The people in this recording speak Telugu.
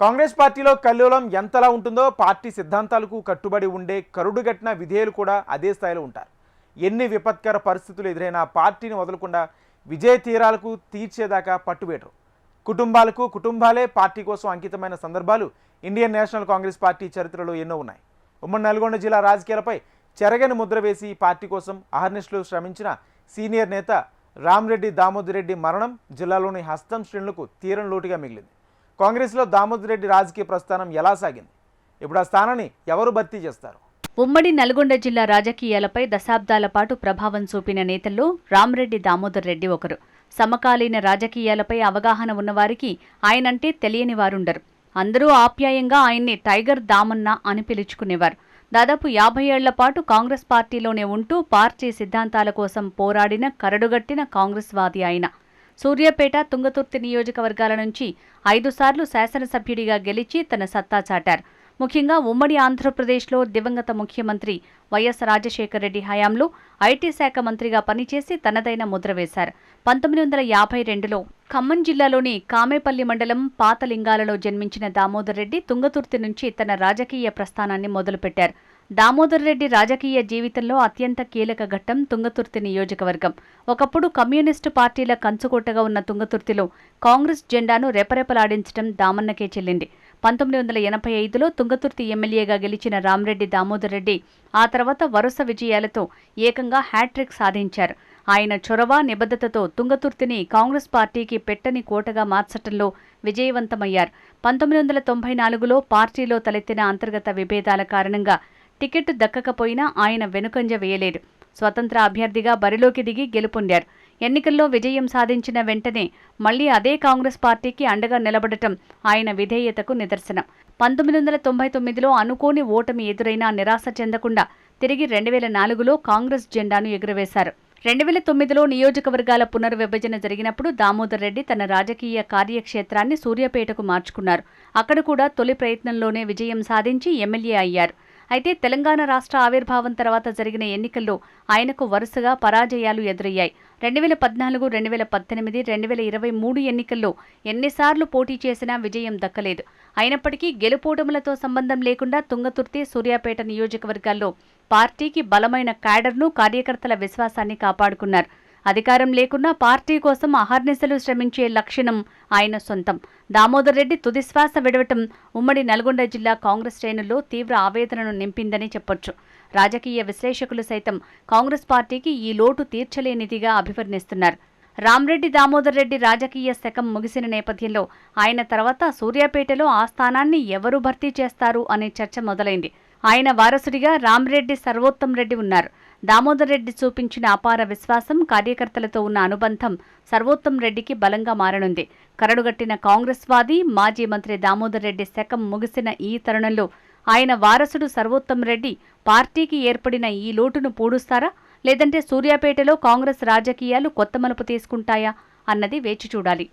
కాంగ్రెస్ పార్టీలో కల్లోలం ఎంతలా ఉంటుందో పార్టీ సిద్ధాంతాలకు కట్టుబడి ఉండే కరుడుగట్టిన విధేయులు కూడా అదే స్థాయిలో ఉంటారు. ఎన్ని విపత్కర పరిస్థితులు ఎదురైనా పార్టీని వదలకుండా విజయ తీరాలకు తీర్చేదాకా పట్టుబెట్టరు. కుటుంబాలే పార్టీ కోసం అంకితమైన సందర్భాలు ఇండియన్ నేషనల్ కాంగ్రెస్ పార్టీ చరిత్రలో ఎన్నో ఉన్నాయి. ఉమ్మడి నల్గొండ జిల్లా రాజకీయాలపై చెరగని ముద్ర వేసి పార్టీ కోసం అహర్నిశలు శ్రమించిన సీనియర్ నేత రామ్రెడ్డి దామోదర్ రెడ్డి మరణం జిల్లాలోని హస్తం శ్రేణులకు తీరం లోటుగా మిగిలింది. కాంగ్రెస్లో దామోదర్ రెడ్డి రాజకీయ ప్రస్థానం ఎలా సాగింది, ఇప్పుడు ఆ స్థానాన్ని ఎవరు భర్తీ చేస్తారు? ఉమ్మడి నల్గొండ జిల్లా రాజకీయాలపై దశాబ్దాల పాటు ప్రభావం చూపిన నేతల్లో రామ్రెడ్డి దామోదర్ రెడ్డి ఒకరు. సమకాలీన రాజకీయాలపై అవగాహన ఉన్నవారికి ఆయనంటే తెలియని వారుండరు. అందరూ ఆప్యాయంగా ఆయన్ని టైగర్ దామన్న అని పిలుచుకునేవారు. దాదాపు 50 ఏళ్ల పాటు కాంగ్రెస్ పార్టీలోనే ఉంటూ పార్టీ సిద్ధాంతాల కోసం పోరాడిన కరడుగట్టిన కాంగ్రెస్ వాది ఆయన. సూర్యాపేట, తుంగతుర్తి నియోజకవర్గాల నుంచి 5 సార్లు శాసనసభ్యుడిగా గెలిచి తన సత్తా చాటారు. ముఖ్యంగా ఉమ్మడి ఆంధ్రప్రదేశ్లో దివంగత ముఖ్యమంత్రి వైఎస్ రాజశేఖర రెడ్డి హయాంలో ఐటీ శాఖ మంత్రిగా పనిచేసి తనదైన ముద్ర వేశారు. 1952లో ఖమ్మం జిల్లాలోని కామేపల్లి మండలం పాతలింగాలలో జన్మించిన దామోదర్ రెడ్డి తుంగతుర్తి నుంచి తన రాజకీయ ప్రస్థానాన్ని మొదలుపెట్టారు. దామోదర్ రెడ్డి రాజకీయ జీవితంలో అత్యంత కీలక ఘట్టం తుంగతుర్తి నియోజకవర్గం. ఒకప్పుడు కమ్యూనిస్టు పార్టీల కంచుకోటగా ఉన్న తుంగతుర్తిలో కాంగ్రెస్ జెండాను రెపరెపలాడించడం దామన్నకే చెల్లింది. 1985లో తుంగతుర్తి ఎమ్మెల్యేగా గెలిచిన రామ్రెడ్డి దామోదర్ రెడ్డి ఆ తర్వాత వరుస విజయాలతో ఏకంగా హ్యాట్రిక్ సాధించారు. ఆయన చొరవ, నిబద్ధతతో తుంగతుర్తిని కాంగ్రెస్ పార్టీకి పెట్టని కోటగా మార్చటంలో విజయవంతమయ్యారు. 1994లో పార్టీలో తలెత్తిన అంతర్గత విభేదాల కారణంగా టికెట్ దక్కకపోయినా ఆయన వెనుకంజ వేయలేదు. స్వతంత్ర అభ్యర్థిగా బరిలోకి దిగి గెలుపొందారు. ఎన్నికల్లో విజయం సాధించిన వెంటనే మళ్లీ అదే కాంగ్రెస్ పార్టీకి అండగా నిలబడటం ఆయన విధేయతకు నిదర్శనం. 1999లో అనుకోని ఓటమి ఎదురైనా నిరాశ చెందకుండా తిరిగి 2004లో కాంగ్రెస్ జెండాను ఎగురవేశారు. 2009లో నియోజకవర్గాల పునర్విభజన జరిగినప్పుడు దామోదర్ రెడ్డి తన రాజకీయ కార్యక్షేత్రాన్ని సూర్యాపేటకు మార్చుకున్నారు. అక్కడ కూడా తొలి ప్రయత్నంలోనే విజయం సాధించి ఎమ్మెల్యే అయ్యారు. అయితే తెలంగాణ రాష్ట్ర ఆవిర్భావం తర్వాత జరిగిన ఎన్నికల్లో ఆయనకు వరుసగా పరాజయాలు ఎదురయ్యాయి. 2014, 2018, 2023 ఎన్నికల్లో ఎన్నిసార్లు పోటీ చేసినా విజయం దక్కలేదు. అయినప్పటికీ గెలుపోటములతో సంబంధం లేకుండా తుంగతుర్తి, సూర్యాపేట నియోజకవర్గాల్లో పార్టీకి బలమైన క్యాడర్ను, కార్యకర్తల విశ్వాసాన్ని కాపాడుకున్నారు. అధికారం లేకున్నా పార్టీ కోసం అహర్నిశలు శ్రమించే లక్షణం ఆయన సొంతం. దామోదర్ రెడ్డి తుదిశ్వాస విడవటం ఉమ్మడి నల్గొండ జిల్లా కాంగ్రెస్ శ్రేణుల్లో తీవ్ర ఆవేదనను నింపిందని చెప్పొచ్చు. రాజకీయ విశ్లేషకులు సైతం కాంగ్రెస్ పార్టీకి ఈ లోటు తీర్చలేనిదిగా అభివర్ణిస్తున్నారు. రామ్రెడ్డి దామోదర్ రెడ్డి రాజకీయ శకం ముగిసిన నేపథ్యంలో ఆయన తర్వాత సూర్యాపేటలో ఆ స్థానాన్ని ఎవరు భర్తీ చేస్తారు అనే చర్చ మొదలైంది. ఆయన వారసుడిగా రామ్రెడ్డి సర్వోత్తం రెడ్డి ఉన్నారు. దామోదర్ రెడ్డి చూపించిన అపార విశ్వాసం, కార్యకర్తలతో ఉన్న అనుబంధం సర్వోత్తం రెడ్డికి బలంగా మారనుంది. కరడుగట్టిన కాంగ్రెస్ వాది, మాజీ మంత్రి దామోదర్ రెడ్డి శకం ముగిసిన ఈ తరుణంలో ఆయన వారసుడు సర్వోత్తం రెడ్డి పార్టీకి ఏర్పడిన ఈ లోటును పూడుస్తారా, లేదంటే సూర్యాపేటలో కాంగ్రెస్ రాజకీయాలు కొత్త మలుపు తీసుకుంటాయా అన్నది వేచి చూడాలి.